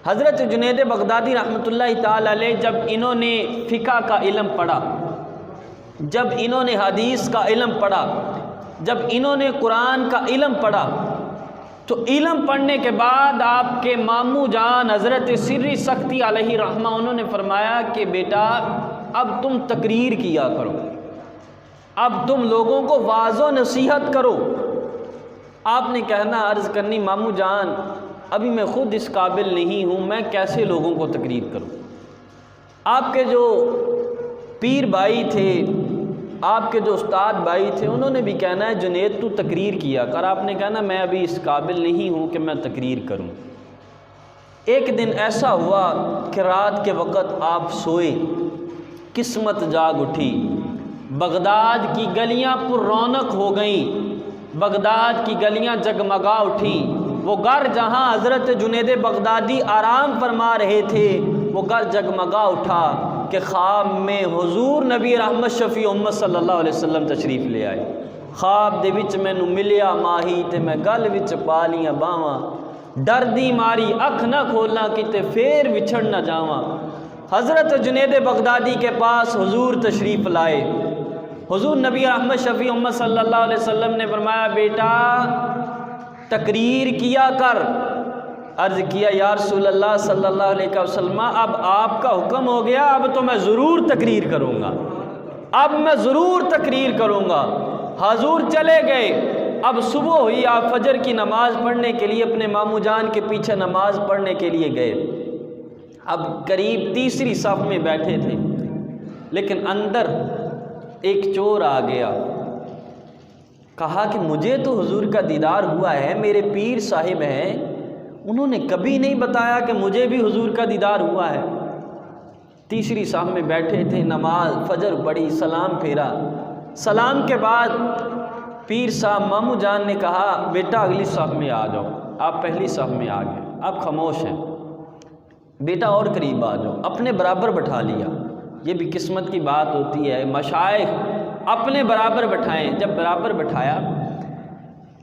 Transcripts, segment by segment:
حضرت جنید بغدادی رحمۃ اللہ تعالی علیہ جب انہوں نے فقہ کا علم پڑھا، جب انہوں نے حدیث کا علم پڑھا، جب انہوں نے قرآن کا علم پڑھا، تو علم پڑھنے کے بعد آپ کے ماموں جان حضرت سری سختی علیہ رحمہ انہوں نے فرمایا کہ بیٹا اب تم تقریر کیا کرو، اب تم لوگوں کو واعظ و نصیحت کرو۔ آپ نے کہنا عرض کرنی ماموں جان ابھی میں خود اس قابل نہیں ہوں، میں کیسے لوگوں کو تقریر کروں۔ آپ کے جو پیر بھائی تھے، آپ کے جو استاد بھائی تھے، انہوں نے بھی کہنا ہے جنید تو تقریر کیا کر۔ آپ نے کہنا میں ابھی اس قابل نہیں ہوں کہ میں تقریر کروں۔ ایک دن ایسا ہوا کہ رات کے وقت آپ سوئے، قسمت جاگ اٹھی، بغداد کی گلیاں پر رونق ہو گئیں، بغداد کی گلیاں جگمگا اٹھیں۔ وہ گھر جہاں حضرت جنید بغدادی آرام فرما رہے تھے وہ گھر جگمگا اٹھا کہ خواب میں حضور نبی رحمت شفیع امت صلی اللہ علیہ وسلم تشریف لے آئے۔ خواب دے وچ مینوں ملیا ماہی تے میں گل وچ پا لیاں باواں، ڈر دی ماری اکھ نہ کھولاں کتے پھر وچھڑ نہ جاواں۔ حضرت جنید بغدادی کے پاس حضور تشریف لائے۔ حضور نبی رحمت شفیع امت صلی اللہ علیہ وسلم نے فرمایا بیٹا تقریر کیا کر۔ عرض کیا یا رسول اللہ صلی اللہ علیہ وسلم اب آپ کا حکم ہو گیا، اب تو میں ضرور تقریر کروں گا، اب میں ضرور تقریر کروں گا۔ حضور چلے گئے۔ اب صبح ہوئی، آپ فجر کی نماز پڑھنے کے لیے اپنے ماموں جان کے پیچھے نماز پڑھنے کے لیے گئے۔ اب قریب تیسری صف میں بیٹھے تھے، لیکن اندر ایک چور آ گیا، کہا کہ مجھے تو حضور کا دیدار ہوا ہے، میرے پیر صاحب ہیں، انہوں نے کبھی نہیں بتایا کہ مجھے بھی حضور کا دیدار ہوا ہے۔ تیسری صف میں بیٹھے تھے، نماز فجر پڑھی، سلام پھیرا۔ سلام کے بعد پیر صاحب ماموں جان نے کہا بیٹا اگلی صف میں آ جاؤ۔ آپ پہلی صف میں آ گئے، آپ خاموش ہیں، بیٹا اور قریب آ جاؤ۔ اپنے برابر بٹھا لیا۔ یہ بھی قسمت کی بات ہوتی ہے، مشائخ اپنے برابر بٹھائیں۔ جب برابر بٹھایا،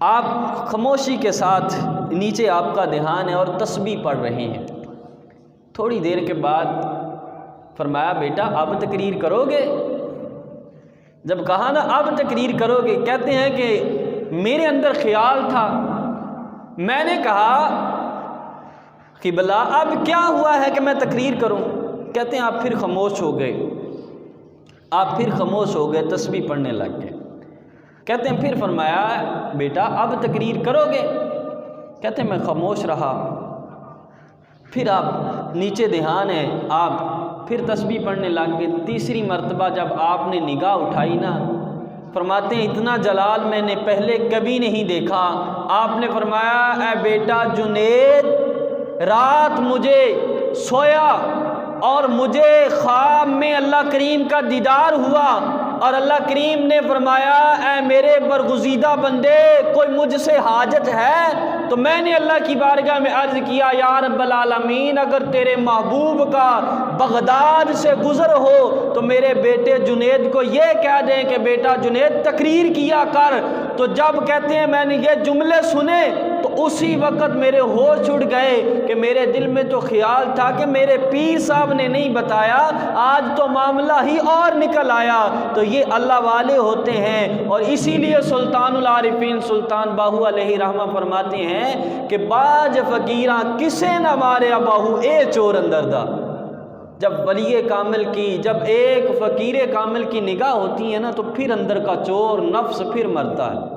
آپ خاموشی کے ساتھ نیچے آپ کا دھیان ہے اور تسبیح پڑھ رہے ہیں۔ تھوڑی دیر کے بعد فرمایا بیٹا اب تقریر کرو گے؟ جب کہا نا اب تقریر کرو گے، کہتے ہیں کہ میرے اندر خیال تھا، میں نے کہا کہ بلا اب کیا ہوا ہے کہ میں تقریر کروں؟ کہتے ہیں آپ پھر خاموش ہو گئے، آپ پھر خاموش ہو گئے، تسبیح پڑھنے لگ گئے۔ کہتے ہیں پھر فرمایا بیٹا اب تقریر کرو گے؟ کہتے ہیں میں خاموش رہا۔ پھر آپ نیچے دھیان ہے، آپ پھر تسبیح پڑھنے لگ گئے۔ تیسری مرتبہ جب آپ نے نگاہ اٹھائی نا، فرماتے ہیں اتنا جلال میں نے پہلے کبھی نہیں دیکھا۔ آپ نے فرمایا اے بیٹا جنید، رات مجھے سویا اور مجھے خواب میں اللہ کریم کا دیدار ہوا، اور اللہ کریم نے فرمایا اے میرے برگزیدہ بندے کوئی مجھ سے حاجت ہے؟ تو میں نے اللہ کی بارگاہ میں عرض کیا یا رب العالمین اگر تیرے محبوب کا بغداد سے گزر ہو تو میرے بیٹے جنید کو یہ کہہ دیں کہ بیٹا جنید تقریر کیا کر۔ تو جب کہتے ہیں میں نے یہ جملے سنے تو اسی وقت میرے ہوش اڑ گئے کہ میرے دل میں تو خیال تھا کہ میرے پیر صاحب نے نہیں بتایا، آج تو معاملہ ہی اور نکل آیا۔ تو یہ اللہ والے ہوتے ہیں، اور اسی لیے سلطان العارفین سلطان باہو علیہ رحمہ فرماتے ہیں کہ باج فقیراں کسے نہ مارے باہو اے چور اندر دا۔ جب ولی کامل کی، جب ایک فقیر کامل کی نگاہ ہوتی ہے نا تو پھر اندر کا چور نفس پھر مرتا ہے۔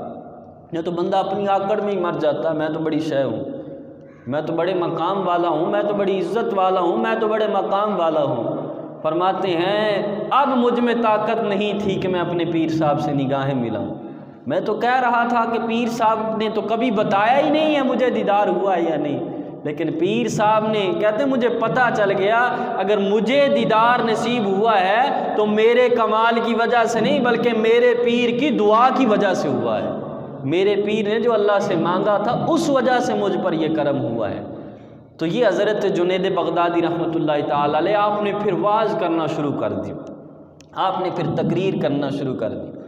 نہیں تو بندہ اپنی آکڑ میں ہی مر جاتا ہے، میں تو بڑی شے ہوں، میں تو بڑے مقام والا ہوں، میں تو بڑی عزت والا ہوں، میں تو بڑے مقام والا ہوں۔ فرماتے ہیں اب مجھ میں طاقت نہیں تھی کہ میں اپنے پیر صاحب سے نگاہیں ملاؤں، میں تو کہہ رہا تھا کہ پیر صاحب نے تو کبھی بتایا ہی نہیں ہے مجھے دیدار ہوا یا نہیں، لیکن پیر صاحب نے کہتے ہیں مجھے پتہ چل گیا اگر مجھے دیدار نصیب ہوا ہے تو میرے کمال کی وجہ سے نہیں بلکہ میرے پیر کی دعا کی وجہ سے ہوا ہے، میرے پیر نے جو اللہ سے مانگا تھا اس وجہ سے مجھ پر یہ کرم ہوا ہے۔ تو یہ حضرت جنید بغدادی رحمۃ اللہ تعالی علیہ، آپ نے پھر واعظ کرنا شروع کر دی، آپ نے پھر تقریر کرنا شروع کر دی۔